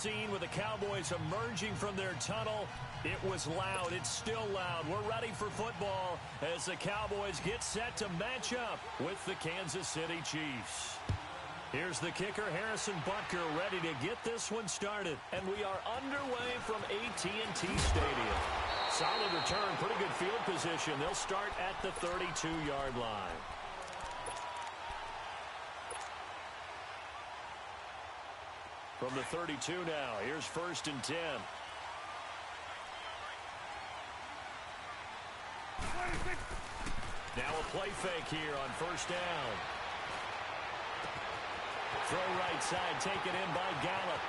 Scene with the Cowboys emerging from their tunnel. It was loud. It's still loud. We're ready for football as the Cowboys get set to match up with the Kansas City Chiefs. Here's the kicker, Harrison Butker, ready to get this one started. And we are underway from AT&T Stadium. Solid return, pretty good field position. They'll start at the 32-yard line. From the 32 now, here's 1st and 10. Now a play fake here on 1st down. Throw right side, taken in by Gallup.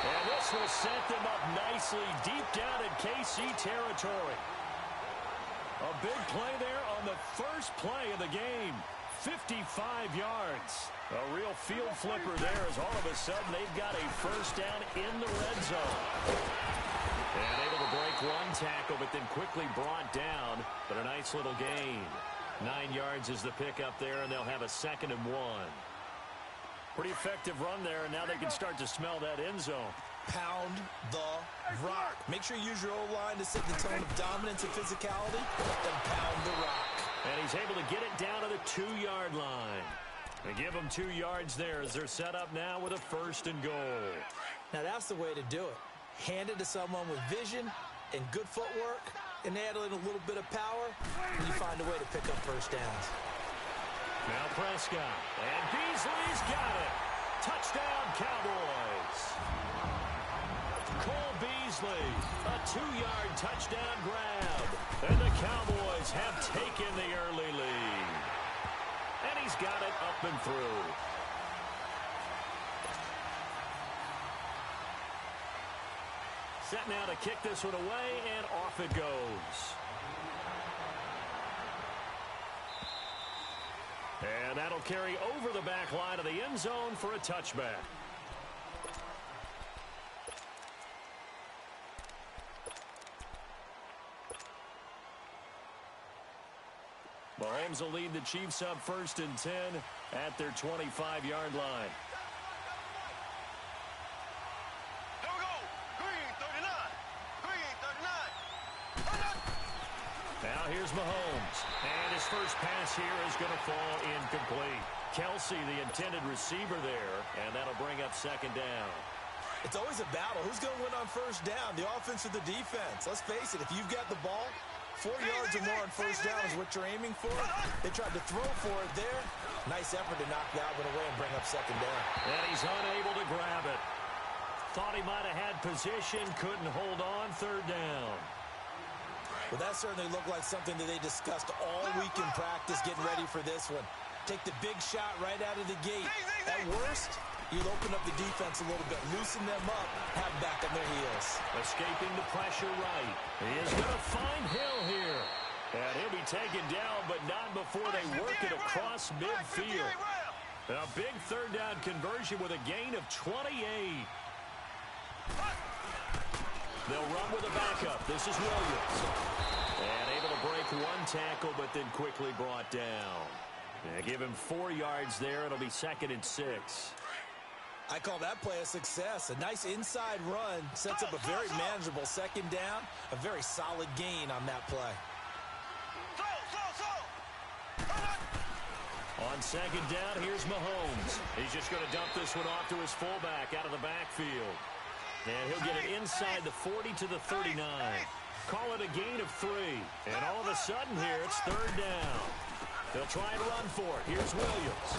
And this will set them up nicely deep down in KC territory. A big play there on the first play of the game. 55 yards. A real field flipper there as all of a sudden they've got a 1st down in the red zone. And able to break one tackle, but then quickly brought down. But a nice little gain. 9 yards is the pickup there, and they'll have a 2nd and 1. Pretty effective run there, and now they can start to smell that end zone. Pound the rock. Make sure you use your O-line to set the tone of dominance and physicality, then pound the rock. And he's able to get it down to the 2-yard line. They give them 2 yards there as they're set up now with a 1st and goal. Now that's the way to do it. Hand it to someone with vision and good footwork, and add in a little bit of power, and you find a way to pick up 1st downs. Now Prescott, and Beasley's got it. Touchdown, Cowboys. Cole Beasley, a 2-yard touchdown grab. And the Cowboys have taken the early lead. And he's got it up and through. Set now to kick this one away, and off it goes. And that'll carry over the back line of the end zone for a touchback. Mahomes will lead the Chiefs up 1st and 10 at their 25-yard line. Here we go. Green 39. Green 39. Now here's Mahomes. And his first pass here is going to fall incomplete. Kelsey, the intended receiver there, and that'll bring up 2nd down. It's always a battle. Who's going to win on 1st down, the offense or the defense? Let's face it, if you've got the ball, 4 yards or more on 1st down is what you're aiming for. They tried to throw for it there. Nice effort to knock that one away and bring up 2nd down. And he's unable to grab it. Thought he might have had position, couldn't hold on 3rd down. Well, that certainly looked like something that they discussed all week in practice getting ready for this one. Take the big shot right out of the gate. At worst, you'll open up the defense a little bit, loosen them up, have back on their heels. Escaping the pressure right. He is going to find Hill here. And he'll be taken down, but not before they work it across midfield. A big 3rd down conversion with a gain of 28. They'll run with a backup. This is Williams. And able to break one tackle, but then quickly brought down. And give him 4 yards there. It'll be 2nd and 6. I call that play a success. A nice inside run sets up a very manageable 2nd down. A very solid gain on that play. On 2nd down, here's Mahomes. He's just going to dump this one off to his fullback out of the backfield. And he'll get it inside the 40 to the 39. Call it a gain of 3. And all of a sudden here, it's 3rd down. They'll try and run for it. Here's Williams.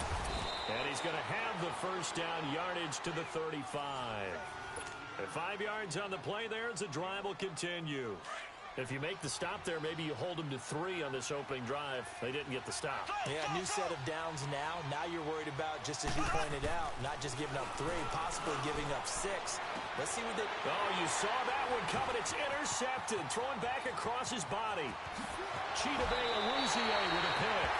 And he's going to have the 1st down yardage to the 35. At 5 yards on the play there as the drive will continue. If you make the stop there, maybe you hold them to 3 on this opening drive. They didn't get the stop. Yeah, new set of downs now. Now you're worried about, just as you pointed out, not just giving up 3, possibly giving up 6. Let's see what they... Oh, you saw that one coming. It's intercepted. Throwing back across his body. Chidobe Awuzie with a pick.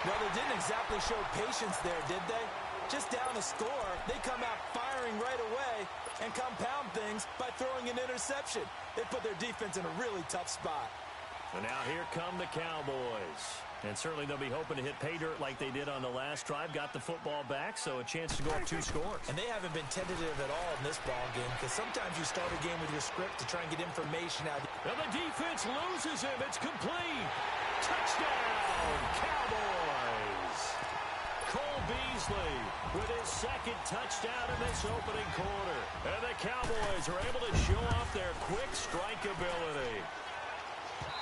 Well, they didn't exactly show patience there, did they? Just down a score, they come out firing right away and compound things by throwing an interception. They put their defense in a really tough spot. And now here come the Cowboys. And certainly they'll be hoping to hit pay dirt like they did on the last drive. Got the football back, so a chance to go up 2 scores. And they haven't been tentative at all in this ball game, because sometimes you start a game with your script to try and get information out. And the defense loses him. It's complete. Touchdown, Cowboys. Cole Beasley with his second touchdown in this opening quarter. And the Cowboys are able to show off their quick strike ability.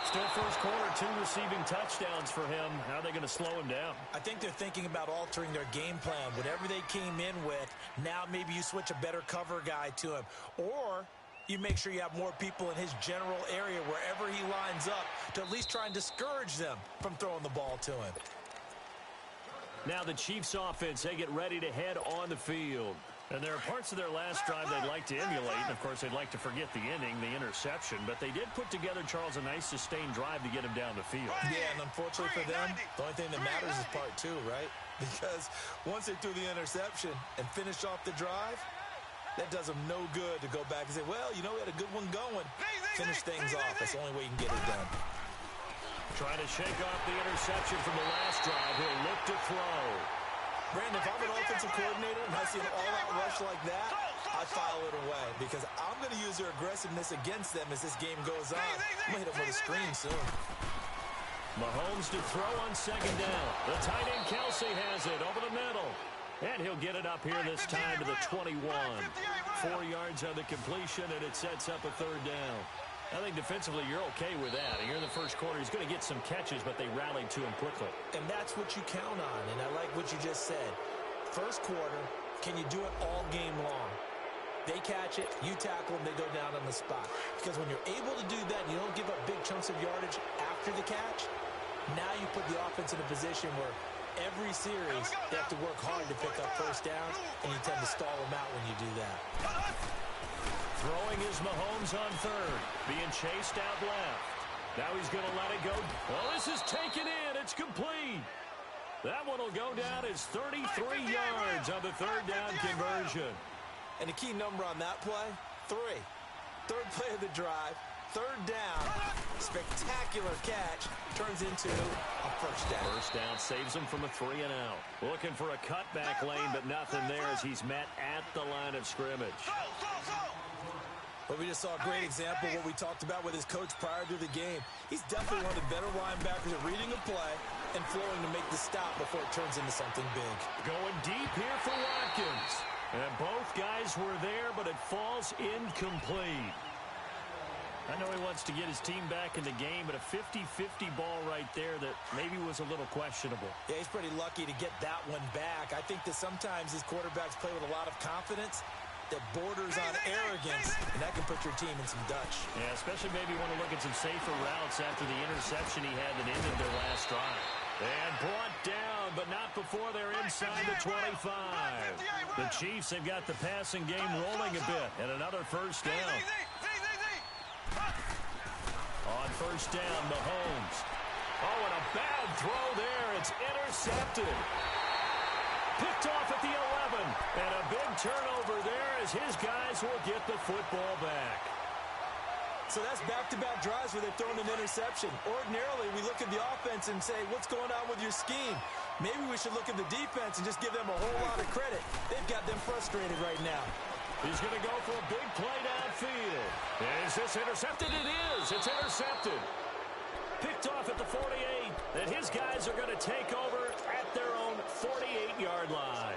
Still first quarter, 2 receiving touchdowns for him. How are they going to slow him down? I think they're thinking about altering their game plan. Whatever they came in with, now maybe you switch a better cover guy to him. Or you make sure you have more people in his general area wherever he lines up to at least try and discourage them from throwing the ball to him. Now the Chiefs offense, they get ready to head on the field. And there are parts of their last drive they'd like to emulate. And, of course, they'd like to forget the inning, the interception. But they did put together, Charles, a nice sustained drive to get him down the field. Yeah, and unfortunately for them, the only thing that matters is part 2, right? Because once they threw the interception and finished off the drive, that does them no good to go back and say, well, you know, we had a good one going. Finish things off. That's the only way you can get it done. Trying to shake off the interception from the last drive. He'll look to throw. Brandon, if I'm an offensive coordinator and I see an all-out rush like that, I file it away because I'm going to use their aggressiveness against them as this game goes on. I'm going to hit them with a screen soon. Mahomes to throw on second down. The tight end Kelsey has it over the middle. And he'll get it up here this time to the 21. 4 yards on the completion, and it sets up a third down. I think defensively you're okay with that. Here in the first quarter, he's going to get some catches, but they rallied to him quickly. And that's what you count on, and I like what you just said. First quarter, can you do it all game long? They catch it, you tackle them, they go down on the spot. Because when you're able to do that, you don't give up big chunks of yardage after the catch. Now you put the offense in a position where every series they have to work hard to pick up first downs, and you tend to stall them out when you do that. Throwing is Mahomes on third. Being chased out left. Now he's going to let it go. Well, this is taken in. It's complete. That one will go down as 33 yards on the third down conversion. And the key number on that play, 3. Third play of the drive. Third down. Spectacular catch. Turns into a first down. First down saves him from a 3-and-out. Looking for a cutback lane, but nothing there as he's met at the line of scrimmage. But we just saw a great example of what we talked about with his coach prior to the game. He's definitely one of the better linebackers at reading a play and flowing to make the stop before it turns into something big. Going deep here for Watkins. And both guys were there, but it falls incomplete. I know he wants to get his team back in the game, but a 50-50 ball right there that maybe was a little questionable. Yeah, he's pretty lucky to get that one back. I think that sometimes his quarterbacks play with a lot of confidence that borders on arrogance, and that can put your team in some Dutch. Yeah, especially maybe want to look at some safer routes after the interception he had that ended their last drive. And brought down, but not before they're inside the 25. The Chiefs have got the passing game rolling a bit, and another first down. On first down, Mahomes. Oh, and a bad throw there. It's intercepted. Picked off at the 11. And a big turnover there as his guys will get the football back. So that's back-to-back drives where they've thrown an interception. Ordinarily, we look at the offense and say, what's going on with your scheme? Maybe we should look at the defense and just give them a whole lot of credit. They've got them frustrated right now. He's going to go for a big play downfield. Is this intercepted? It is. It's intercepted. Picked off at the 48. And his guys are going to take over at their own 48-yard line.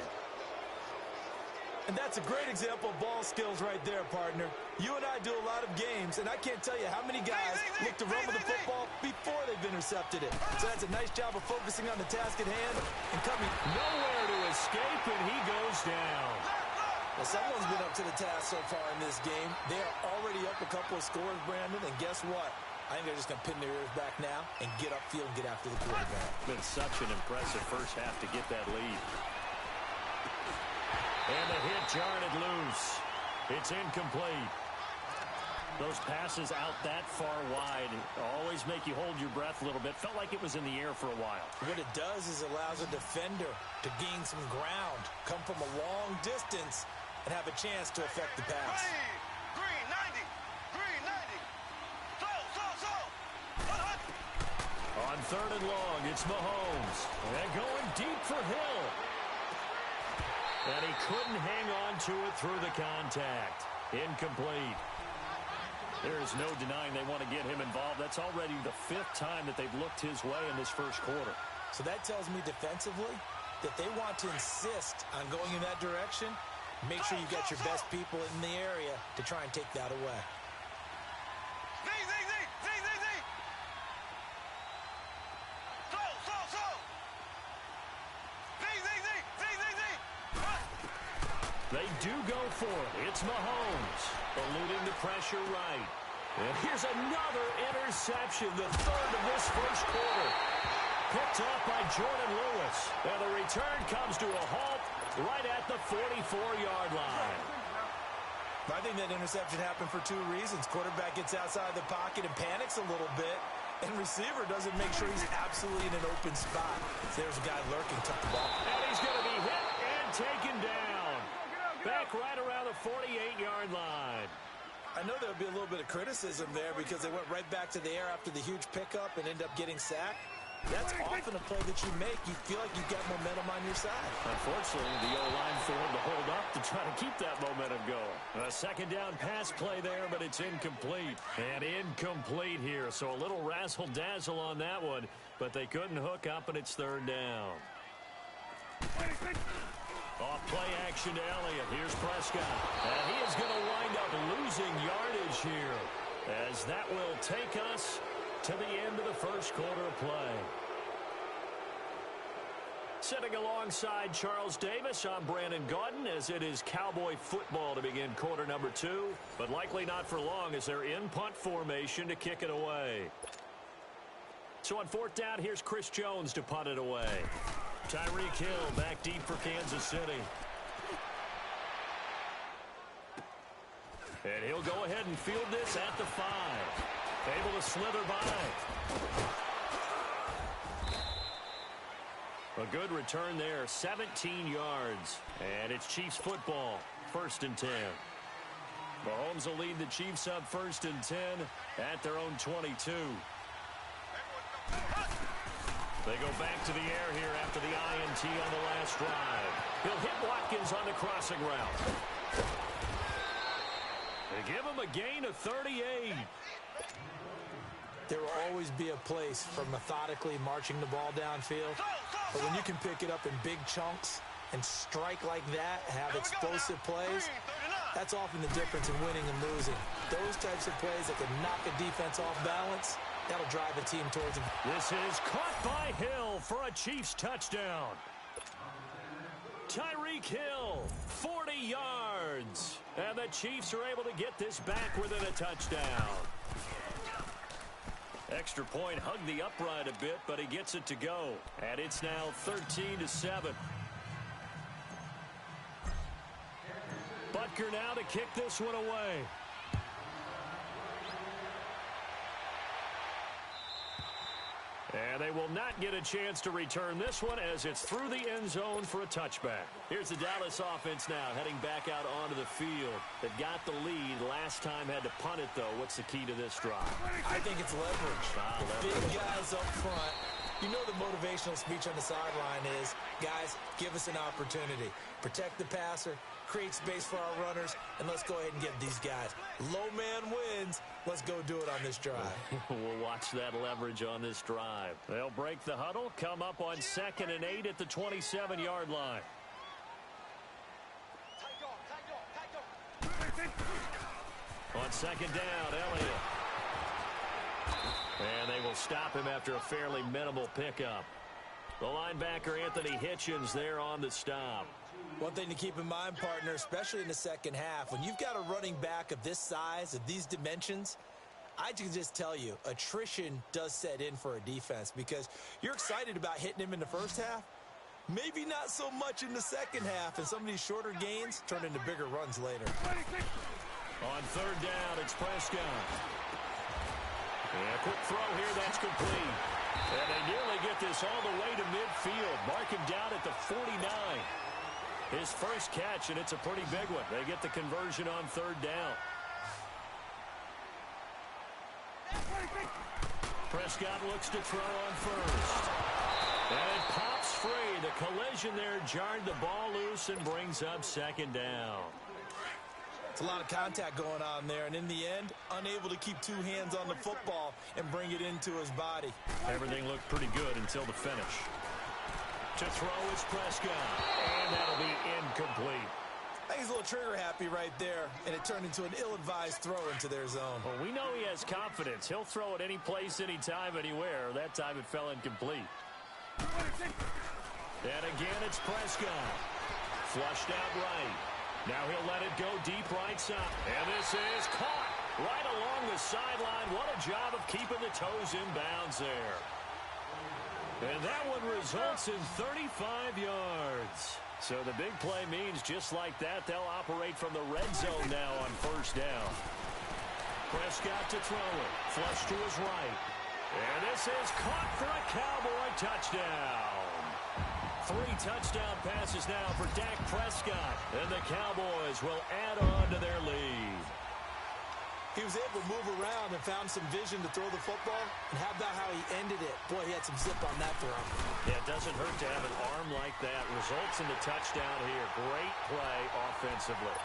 And that's a great example of ball skills right there, partner. You and I do a lot of games, and I can't tell you how many guys look to run with the football before they've intercepted it. So that's a nice job of focusing on the task at hand and coming nowhere to escape, and he goes down. Well, someone's been up to the task so far in this game. They are already up a couple of scores, Brandon, and guess what? I think they're just going to pin their ears back now and get upfield and get after the quarterback. Been such an impressive first half to get that lead. And the hit jarred it loose. It's incomplete. Those passes out that far wide always make you hold your breath a little bit. Felt like it was in the air for a while. What it does is allows a defender to gain some ground, come from a long distance, and have a chance to affect the pass. Green 90. Green 90. Slow. On On 3rd and long, it's Mahomes. And going deep for Hill. And he couldn't hang on to it through the contact. Incomplete. There's no denying they want to get him involved. That's already the 5th time that they've looked his way in this first quarter. So that tells me defensively that they want to insist on going in that direction. Make sure you got your best people in the area to try and take that away. They do go for it. It's Mahomes, eluding the pressure right. And here's another interception, the 3rd of this first quarter. Picked up by Jordan Lewis. And the return comes to a halt right at the 44-yard line. I think that interception happened for 2 reasons. Quarterback gets outside the pocket and panics a little bit. And receiver doesn't make sure he's absolutely in an open spot. So there's a guy lurking, took the ball. And he's going to be hit and taken down. Back right around the 48-yard line. I know there'll be a little bit of criticism there because they went right back to the air after the huge pickup and end up getting sacked. That's often a play that you make. You feel like you've got momentum on your side. Unfortunately, the O-line failed to hold up to try to keep that momentum going. A 2nd down pass play there, but it's incomplete. And incomplete here, so a little razzle-dazzle on that one, but they couldn't hook up, and it's 3rd down. Off play action to Elliott. Here's Prescott. And he is going to wind up losing yardage here, as that will take us to the end of the first quarter of play. Sitting alongside Charles Davis, I'm Brandon Gaudin, as it is Cowboy football to begin quarter number 2, but likely not for long as they're in punt formation to kick it away. So on 4th down, here's Chris Jones to punt it away. Tyreek Hill back deep for Kansas City. And he'll go ahead and field this at the 5. Able to slither by. A good return there, 17 yards. And it's Chiefs football, 1st and 10. Mahomes will lead the Chiefs up 1st and 10 at their own 22. They go back to the air here after the INT on the last drive. He'll hit Watkins on the crossing route. They give him a gain of 38. There will always be a place for methodically marching the ball downfield. But when you can pick it up in big chunks and strike like that, have explosive plays, that's often the difference in winning and losing. Those types of plays that can knock a defense off balance, that'll drive a team towards them. This is caught by Hill for a Chiefs touchdown. Tyreek Hill, 40 yards. And the Chiefs are able to get this back within a touchdown. Extra point hugged the upright a bit, but he gets it to go. And it's now 13-7. Butker now to kick this one away. And they will not get a chance to return this one as it's through the end zone for a touchback. Here's the Dallas offense now heading back out onto the field. They got the lead. Last time had to punt it, though. What's the key to this drive? I think it's leverage. The big guys up front. You know the motivational speech on the sideline is, guys, give us an opportunity. Protect the passer, create space for our runners, and let's go ahead and get these guys. Low man wins. Let's go do it on this drive. We'll watch that leverage on this drive. They'll break the huddle, come up on 2nd and 8 at the 27-yard line. On 2nd down, Elliott. And they will stop him after a fairly minimal pickup. The linebacker, Anthony Hitchens, there on the stop. One thing to keep in mind, partner, especially in the second half, when you've got a running back of this size, of these dimensions, I can just tell you, attrition does set in for a defense because you're excited about hitting him in the first half. Maybe not so much in the second half, and some of these shorter gains turn into bigger runs later. On 3rd down, it's Prescott. And a quick throw here, that's complete. And they nearly get this all the way to midfield. Mark him down at the 49. His first catch, and it's a pretty big one. They get the conversion on 3rd down. Prescott looks to throw on first. And it pops free. The collision there jarred the ball loose and brings up second down. It's a lot of contact going on there, and in the end, unable to keep two hands on the football and bring it into his body. Everything looked pretty good until the finish. To throw is Prescott, and that'll be incomplete. I think he's a little trigger happy right there, and it turned into an ill-advised throw into their zone. Well, we know he has confidence. He'll throw it any place, anytime, anywhere. That time it fell incomplete. And again, it's Prescott. Flushed out right. Now he'll let it go deep right side. And this is caught right along the sideline. What a job of keeping the toes in bounds there. And that one results in 35 yards. So the big play means just like that, they'll operate from the red zone now on first down. Prescott to throw it. Flush to his right. And this is caught for a Cowboy touchdown. 3 touchdown passes now for Dak Prescott. And the Cowboys will add on to their lead. He was able to move around and found some vision to throw the football. And how about how he ended it? Boy, he had some zip on that throw. Yeah, it doesn't hurt to have an arm like that. Results in the touchdown here. Great play offensively.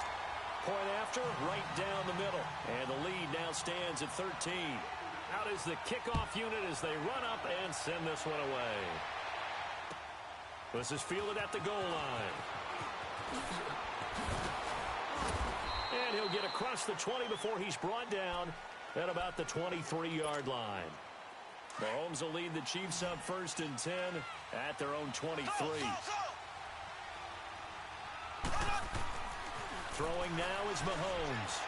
Point after, right down the middle. And the lead now stands at 13. Out is the kickoff unit as they run up and send this one away. This is fielded at the goal line. And he'll get across the 20 before he's brought down at about the 23-yard line. Mahomes will lead the Chiefs up 1st and 10 at their own 23. Throwing now is Mahomes.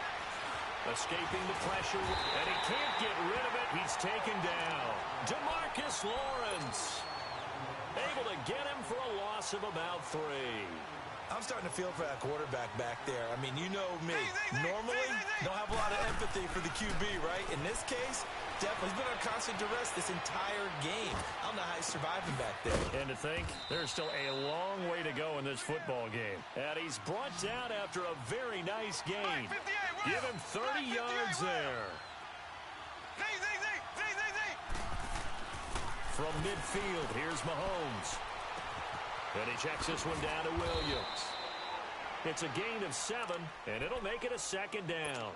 Escaping the pressure, and he can't get rid of it. He's taken down. DeMarcus Lawrence able to get him for a loss of about 3. I'm starting to feel for that quarterback back there. I mean, you know me. Normally, don't have a lot of empathy for the QB, right? In this case, definitely he's been under constant duress this entire game. I don't know how he's surviving back there. And to think, there's still a long way to go in this football game. And he's brought down after a very nice gain. Give him 30 yards there. From midfield, here's Mahomes. And he checks this one down to Williams. It's a gain of 7, and it'll make it a 2nd down.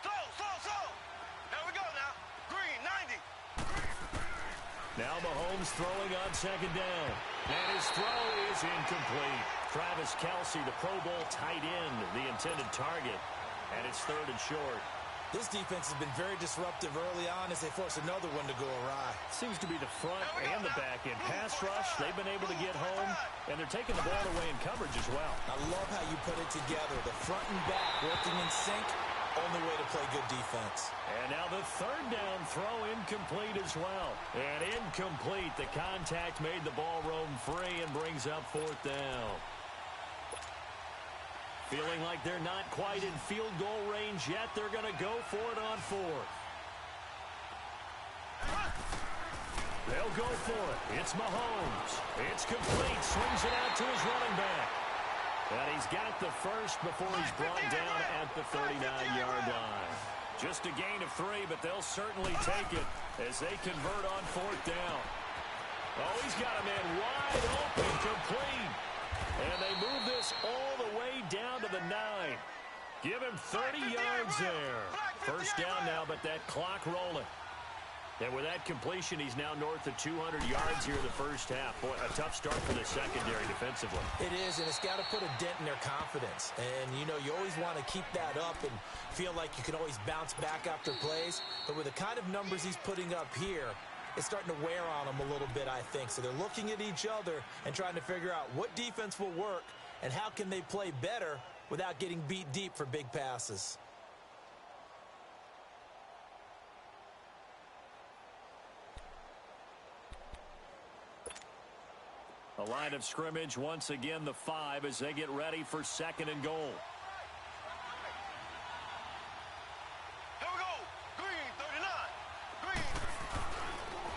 Slow. There we go now. Green, 90. Now Mahomes throwing on 2nd down. And his throw is incomplete. Travis Kelce, the Pro Bowl tight end, the intended target. And it's 3rd and short. This defense has been very disruptive early on as they force another one to go awry. Seems to be the front and the back end. Pass rush, they've been able to get home, and they're taking the ball away in coverage as well. I love how you put it together. The front and back working in sync, only way to play good defense. And now the 3rd down throw incomplete as well. And incomplete. The contact made the ball roam free and brings up 4th down. Feeling like they're not quite in field goal range yet. They're going to go for it on 4th. They'll go for it. It's Mahomes. It's complete. Swings it out to his running back. And he's got the first before he's brought down at the 39-yard line. Just a gain of 3, but they'll certainly take it as they convert on 4th down. Oh, he's got a man wide open, complete. And they move this all the way down to the 9. Give him 30 yards there. First down now, but that clock rolling. And with that completion, he's now north of 200 yards here in the first half. Boy, a tough start for the secondary defensively. It is, and it's got to put a dent in their confidence. And, you know, you always want to keep that up and feel like you can always bounce back after plays. But with the kind of numbers he's putting up here, it's starting to wear on them a little bit, I think. So they're looking at each other and trying to figure out what defense will work and how can they play better without getting beat deep for big passes. A line of scrimmage, once again, the 5 as they get ready for 2nd and goal. Here we go. Green, 39. Green.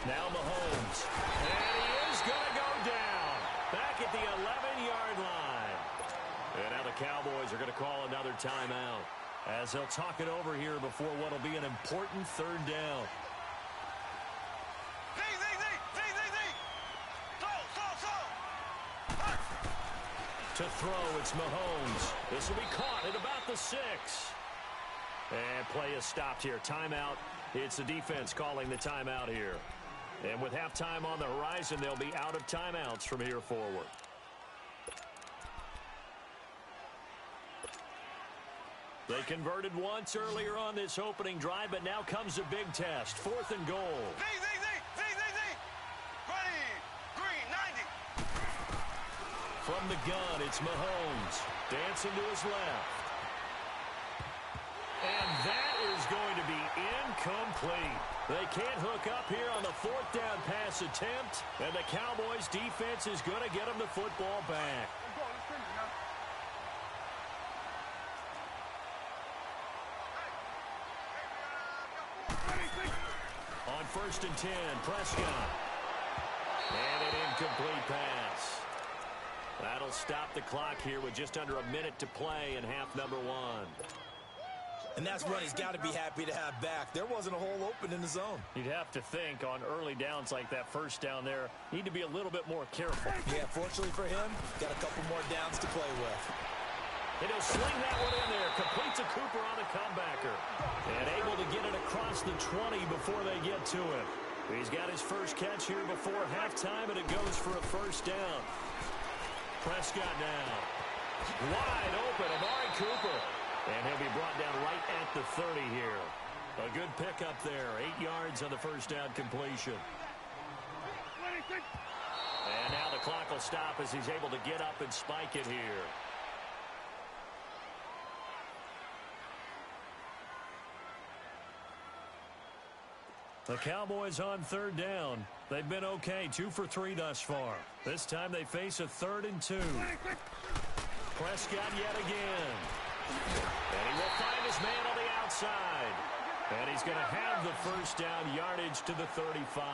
Now Mahomes. And he is going to go down. Back at the 11-yard line. And now the Cowboys are going to as they'll talk it over here before what will be an important third down. To throw, it's Mahomes. This will be caught at about the 6. And play is stopped here. Timeout. It's the defense calling the timeout here. And with halftime on the horizon, they'll be out of timeouts from here forward. They converted once earlier on this opening drive, but now comes a big test. 4th and goal. From the gun, it's Mahomes. Dancing to his left. And that is going to be incomplete. They can't hook up here on the 4th down pass attempt, and the Cowboys defense is going to get them the football back. On 1st and 10, Prescott. And an incomplete pass. That'll stop the clock here with just under a minute to play in half number 1. And that's what he's got to be happy to have back. There wasn't a hole open in the zone. You'd have to think on early downs like that first down there, need to be a little bit more careful. Yeah, fortunately for him, got a couple more downs to play with. And he'll sling that one in there. Completes a Cooper on the comebacker. And able to get it across the 20 before they get to him. He's got his first catch here before halftime, and it goes for a first down. Prescott now. Wide open, Amari Cooper. And he'll be brought down right at the 30 here. A good pickup there. 8 yards on the first down completion. And now the clock will stop as he's able to get up and spike it here. The Cowboys on 3rd down. They've been okay, 2 for 3 thus far. This time they face a 3rd and 2. Prescott yet again. And he will find his man on the outside. And he's going to have the first down yardage to the 35.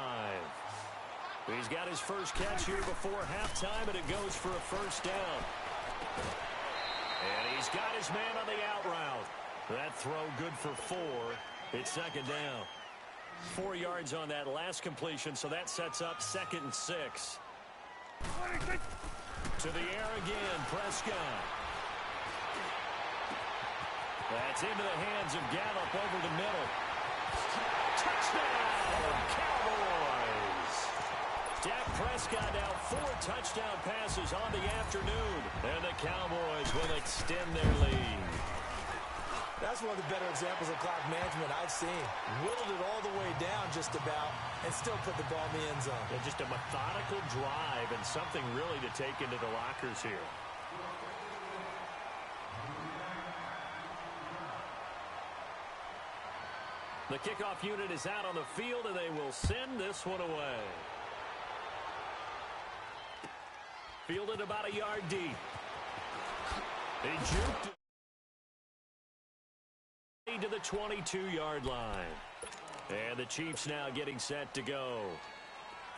He's got his first catch here before halftime, and it goes for a first down. And he's got his man on the out route. That throw good for 4. It's 2nd down. 4 yards on that last completion, so that sets up 2nd and 6. To the air again, Prescott. That's into the hands of Gallup over the middle. Touchdown, Cowboys! Dak Prescott now 4 touchdown passes on the afternoon, and the Cowboys will extend their lead. That's one of the better examples of clock management I've seen. Whittled it all the way down just about and still put the ball in the end zone. And just a methodical drive and something really to take into the lockers here. The kickoff unit is out on the field, and they will send this one away. Fielded about a yard deep. They juked to the 22-yard line. And the Chiefs now getting set to go.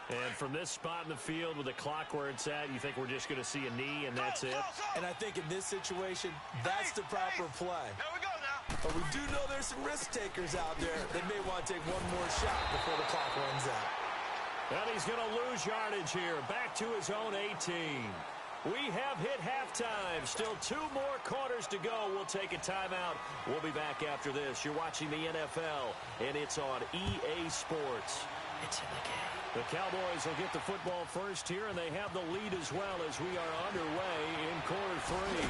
And from this spot in the field with the clock where it's at, you think we're just going to see a knee and that's it? And I think in this situation, that's the proper play. Here we go now. But we do know there's some risk takers out there that may want to take one more shot before the clock runs out. And he's going to lose yardage here. Back to his own 18. We have hit halftime. Still 2 more quarters to go. We'll take a timeout. We'll be back after this. You're watching the NFL, and it's on EA Sports. It's in the game. The Cowboys will get the football first here, and they have the lead as well as we are underway in quarter 3.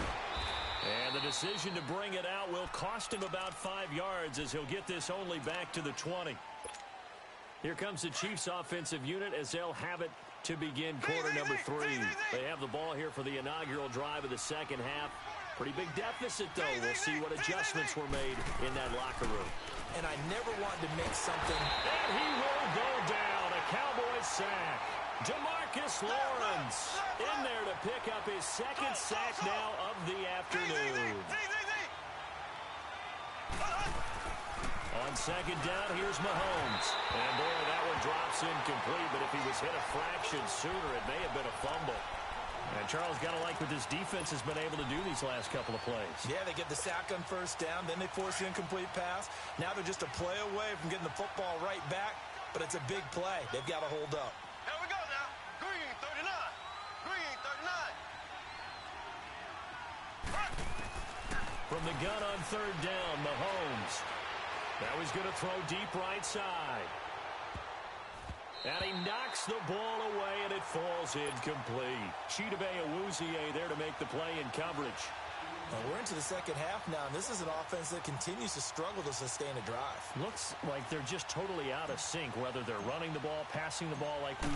And the decision to bring it out will cost him about 5 yards as he'll get this only back to the 20. Here comes the Chiefs offensive unit as they'll have it to begin quarter number 3. They have the ball here for the inaugural drive of the second half. Pretty big deficit, though. We'll see what adjustments were made in that locker room. And I never wanted to make something. And he will go down. A Cowboys sack. DeMarcus Lawrence in there to pick up his 2nd sack now of the afternoon. On 2nd down, here's Mahomes. And boy, that one drops incomplete, but if he was hit a fraction sooner, it may have been a fumble. And Charles, got to like what this defense has been able to do these last couple of plays. Yeah, they get the sack on first down, then they force the incomplete pass. Now they're just a play away from getting the football right back, but it's a big play. They've got to hold up. Here we go now. Green 39. Green 39. From the gun on third down, Mahomes. Now he's going to throw deep right side. And he knocks the ball away, and it falls incomplete. Chidobe there to make the play in coverage. Well, we're into the second half now, and this is an offense that continues to struggle to sustain a drive. Looks like they're just totally out of sync, whether they're running the ball, passing the ball like we...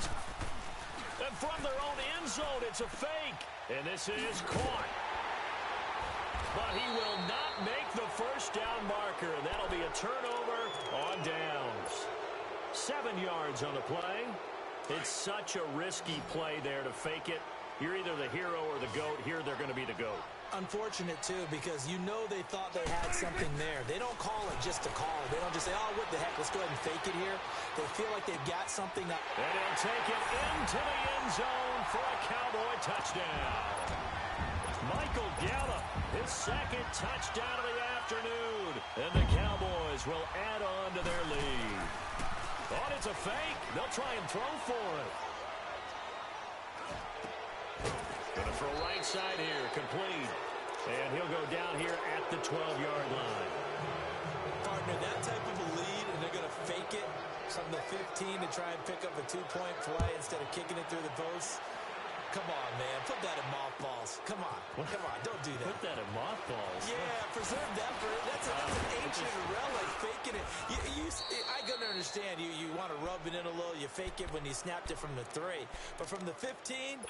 And from their own end zone, it's a fake. And this is caught. But he will not make the first down marker. That'll be a turnover on downs. 7 yards on the play. It's such a risky play there to fake it. You're either the hero or the GOAT. Here they're going to be the GOAT. Unfortunate, too, because you know they thought they had something there. They don't call it just to call it. They don't just say, oh, what the heck, let's go ahead and fake it here. They feel like they've got something up. And he'll take it into the end zone for a Cowboy touchdown. Michael Gallup, his second touchdown of the afternoon. And the Cowboys will add on to their lead. Oh, it's a fake. They'll try and throw for it. Going to throw right side here, complete. And he'll go down here at the 12-yard line. Partner, that type of a lead, and they're going to fake it from the 15 to try and pick up a 2-point play instead of kicking it through the posts. Come on, man. Put that in mothballs. Come on. Come on. Don't do that. Put that in mothballs? Yeah, preserve that for it. That's an ancient relic, faking it. I can understand you want to rub it in a little. You fake it when you snapped it from the 3. But from the 15,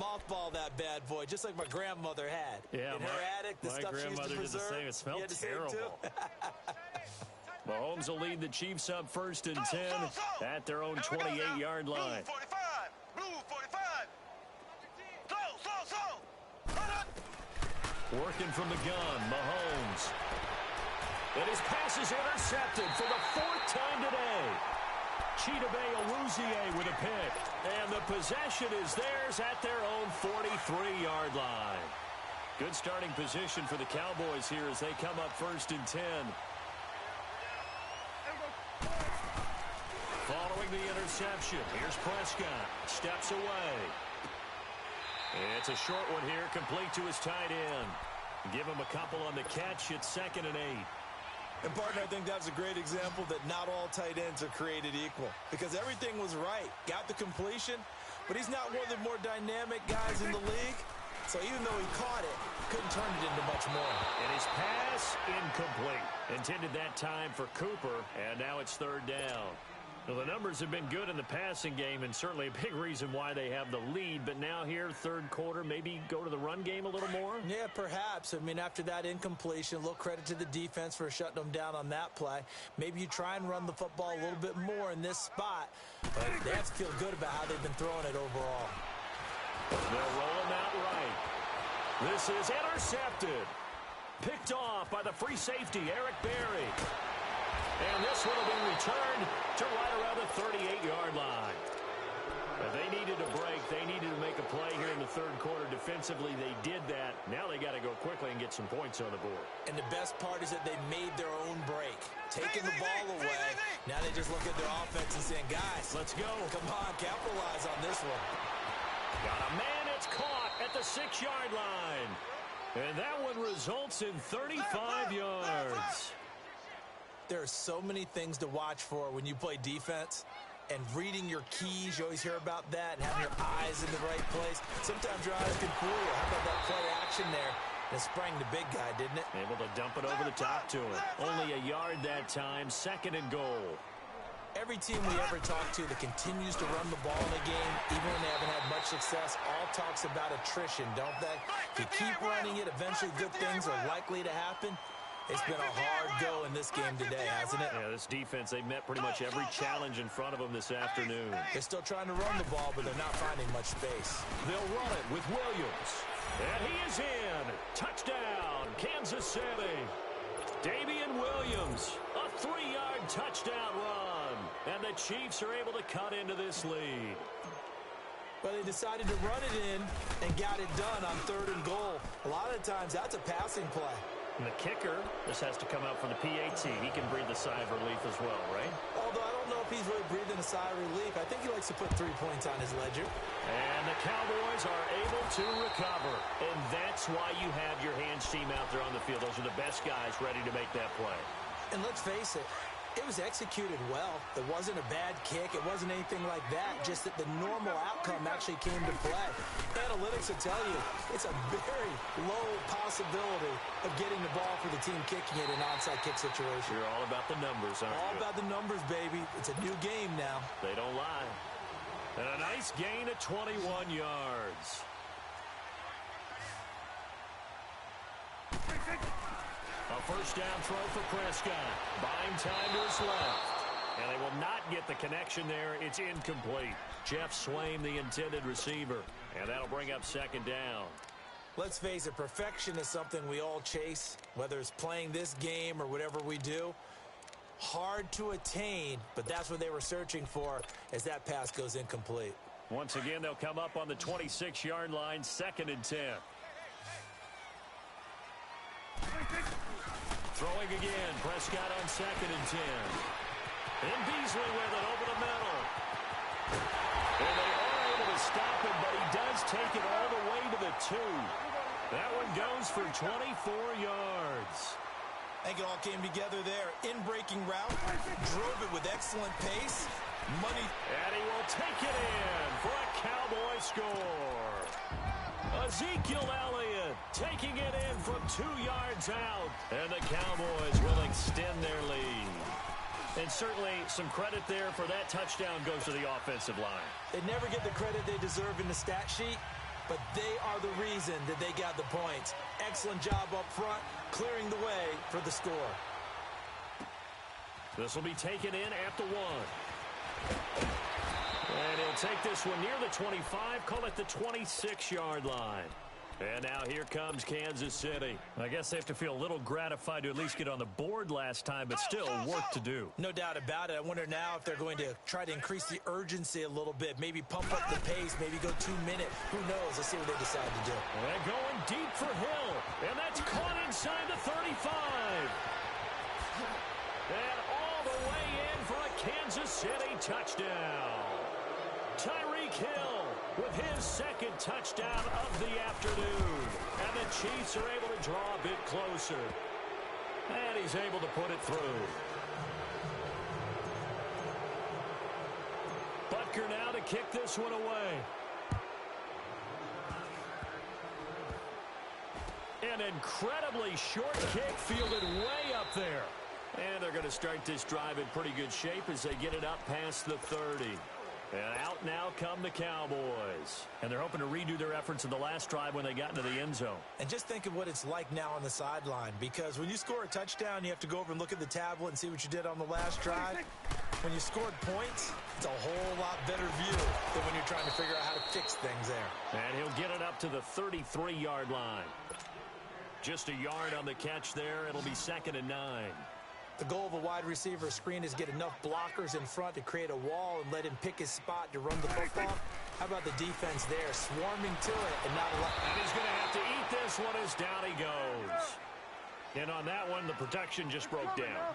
mothball that bad boy, just like my grandmother had. Yeah, in her attic, the stuff she used to preserve. Did the same. It smelled terrible. Mahomes will lead the Chiefs up first and 10 at their own 28-yard line. Blue 45. Blue 45. Slow. Working from the gun, Mahomes. And his pass is intercepted for the 4th time today. Chidobe with a pick. And the possession is theirs at their own 43-yard line. Good starting position for the Cowboys here as they come up first and 10. Following the interception, here's Prescott. Steps away. It's a short one here, complete to his tight end. Give him a couple on the catch. It's 2nd and 8. And, partner, I think that's a great example that not all tight ends are created equal. Because everything was right. Got the completion, but he's not one of the more dynamic guys in the league. So even though he caught it, couldn't turn it into much more. And his pass, incomplete. Intended that time for Cooper, and now it's 3rd down. Well, the numbers have been good in the passing game, and certainly a big reason why they have the lead. But now here, 3rd quarter, maybe go to the run game a little more? Yeah, perhaps. I mean, after that incompletion, a little credit to the defense for shutting them down on that play. Maybe you try and run the football a little bit more in this spot. But they have to feel good about how they've been throwing it overall. They'll roll him out right. This is intercepted. Picked off by the free safety, Eric Berry. And this one will be returned to right around the 38-yard line. They needed a break. They needed to make a play here in the 3rd quarter. Defensively, they did that. Now they got to go quickly and get some points on the board. And the best part is that they made their own break. Taking the ball away. Now they just look at their offense and saying, guys, let's go. Come on, capitalize on this one. Got a man. It's caught at the 6-yard line. And that one results in 35 yards. There are so many things to watch for when you play defense. And reading your keys, you always hear about that, and having your eyes in the right place. Sometimes your eyes can fool you. How about that play action there? It sprang the big guy, didn't it? Able to dump it over the top to him. Only a yard that time, 2nd and goal. Every team we ever talk to that continues to run the ball in a game, even when they haven't had much success, all talks about attrition, don't they? If you keep running it, eventually good things are likely to happen. It's been a hard go in this game today, hasn't it? Yeah, this defense, they've met pretty much every challenge in front of them this afternoon. They're still trying to run the ball, but they're not finding much space. They'll run it with Williams. And he is in. Touchdown, Kansas City. Damian Williams, a 3-yard touchdown run. And the Chiefs are able to cut into this lead. Well, Well, they decided to run it in and got it done on 3rd and goal. A lot of times, that's a passing play. And the kicker, this has to come out from the PAT. He can breathe a sigh of relief as well, right? Although I don't know if he's really breathing a sigh of relief. I think he likes to put 3 points on his ledger. And the Cowboys are able to recover. And that's why you have your hands team out there on the field. Those are the best guys ready to make that play. And let's face it, it was executed well. It wasn't a bad kick. It wasn't anything like that. Just that the normal outcome actually came to play. Analytics will tell you it's a very low possibility of getting the ball for the team kicking it in an onside kick situation. You're all about the numbers, aren't you? All about the numbers, baby. It's a new game now. They don't lie. And a nice gain of 21 yards. A first down throw for Prescott. Buying time to his left. And they will not get the connection there. It's incomplete. Jeff Swaim, the intended receiver. And that'll bring up 2nd down. Let's face it, perfection is something we all chase, whether it's playing this game or whatever we do. Hard to attain, but that's what they were searching for as that pass goes incomplete. Once again, they'll come up on the 26-yard line, 2nd and 10. Throwing again, Prescott on 2nd and 10. And Beasley with it over the middle. And they are able to stop him, but he does take it all the way to the 2. That one goes for 24 yards. I think it all came together there. In-breaking route, drove it with excellent pace. Money. And he will take it in for a Cowboy score. Ezekiel Elliott taking it in from 2 yards out. And the Cowboys will extend their lead. And certainly some credit there for that touchdown goes to the offensive line. They never get the credit they deserve in the stat sheet, but they are the reason that they got the points. Excellent job up front, clearing the way for the score. This will be taken in at the 1. And he'll take this one near the 25, call it the 26-yard line. And now here comes Kansas City. I guess they have to feel a little gratified to at least get on the board last time, but still work to do. No doubt about it. I wonder now if they're going to try to increase the urgency a little bit, maybe pump up the pace, maybe go 2 minute. Who knows? Let's see what they decide to do. And going deep for Hill, and that's caught inside the 35. And all the way in for a Kansas City touchdown. Tyreek Hill with his 2nd touchdown of the afternoon. And the Chiefs are able to draw a bit closer. And he's able to put it through. Butker now to kick this one away. An incredibly short kick fielded way up there. And they're going to start this drive in pretty good shape as they get it up past the 30. And out now come the Cowboys. And they're hoping to redo their efforts in the last drive when they got into the end zone. And just think of what it's like now on the sideline, because when you score a touchdown, you have to go over and look at the tablet and see what you did on the last drive. When you scored points, it's a whole lot better view than when you're trying to figure out how to fix things there. And he'll get it up to the 33-yard line. Just a yard on the catch there. It'll be 2nd and 9. The goal of a wide receiver screen is get enough blockers in front to create a wall and let him pick his spot to run the football. How about the defense there, swarming to it and not allowing? And he's going to have to eat this one as down he goes. And on that one, the protection just broke down.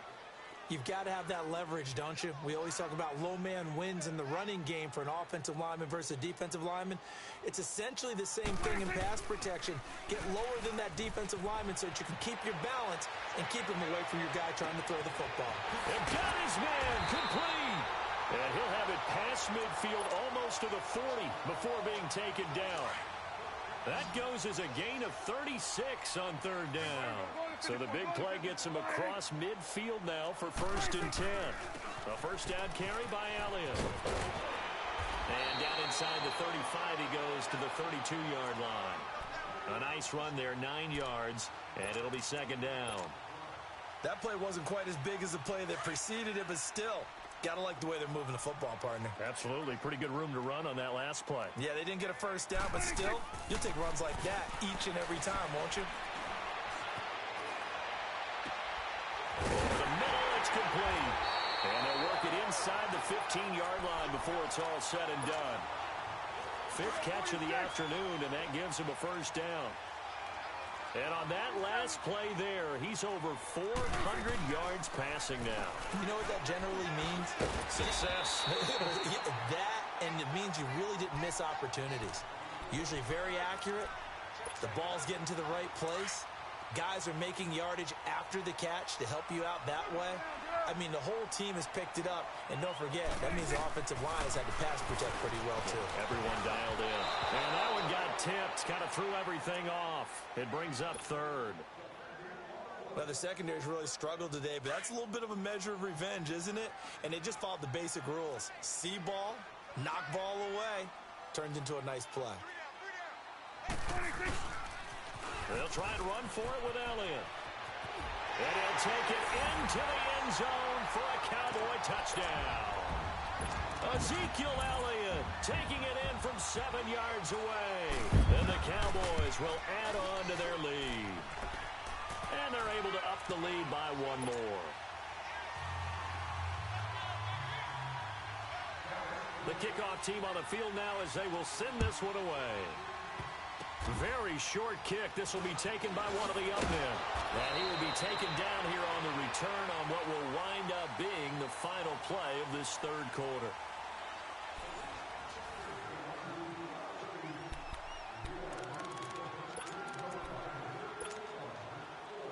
You've got to have that leverage, don't you? We always talk about low man wins in the running game for an offensive lineman versus a defensive lineman. It's essentially the same thing in pass protection. Get lower than that defensive lineman so that you can keep your balance and keep him away from your guy trying to throw the football. And got his man complete. And he'll have it past midfield almost to the 40 before being taken down. That goes as a gain of 36 on 3rd down. So the big play gets him across midfield now for 1st and 10. A first down carry by Elliott. And down inside the 35 he goes to the 32-yard line. A nice run there, 9 yards, and it'll be 2nd down. That play wasn't quite as big as the play that preceded it, but still, gotta like the way they're moving the football, partner. Absolutely. Pretty good room to run on that last play. Yeah, they didn't get a first down, but still, you'll take runs like that each and every time, won't you? Over the middle, it's complete. And they'll work it inside the 15-yard line before it's all said and done. fifth catch of the afternoon, and that gives him a first down. And on that last play there, he's over 400 yards passing now. You know what that generally means? Success. That, and it means you really didn't miss opportunities. Usually very accurate. The ball's getting to the right place. Guys are making yardage after the catch to help you out that way. I mean, the whole team has picked it up. And don't forget, that means the offensive line has had to pass protect pretty well, too. Everyone dialed in. And that one got tipped. Kind of threw everything off. It brings up third. Well, the secondary's really struggled today, but that's a little bit of a measure of revenge, isn't it? And they just followed the basic rules. See ball, knock ball away. Turned into a nice play. They'll try and run for it with Elliott. And he'll take it into the end zone for a Cowboy touchdown. Ezekiel Elliott taking it in from 7 yards away. And the Cowboys will add on to their lead. And they're able to up the lead by one more. The kickoff team on the field now as they will send this one away. Very short kick. This will be taken by one of the up men. And he will be taken down here on the return on what will wind up being the final play of this third quarter.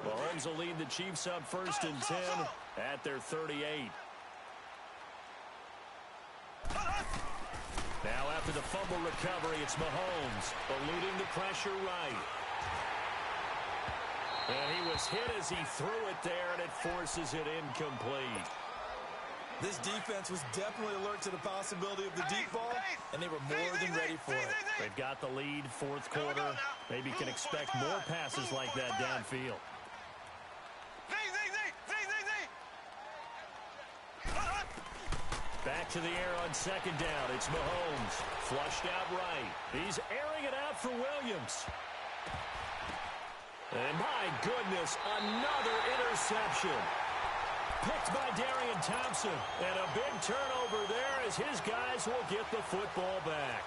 Mahomes will lead the Chiefs up 1st and 10 at their 38. Now after the fumble recovery, it's Mahomes eluding the pressure right. And he was hit as he threw it there, and it forces it incomplete. This defense was definitely alert to the possibility of the deep ball, and they were more than ready for it. They've got the lead, fourth quarter. Maybe can expect more passes like that downfield. Back to the air on second down. It's Mahomes. Flushed out right. He's airing it out for Williams. And my goodness, another interception. Picked by Darian Thompson. And a big turnover there as his guys will get the football back.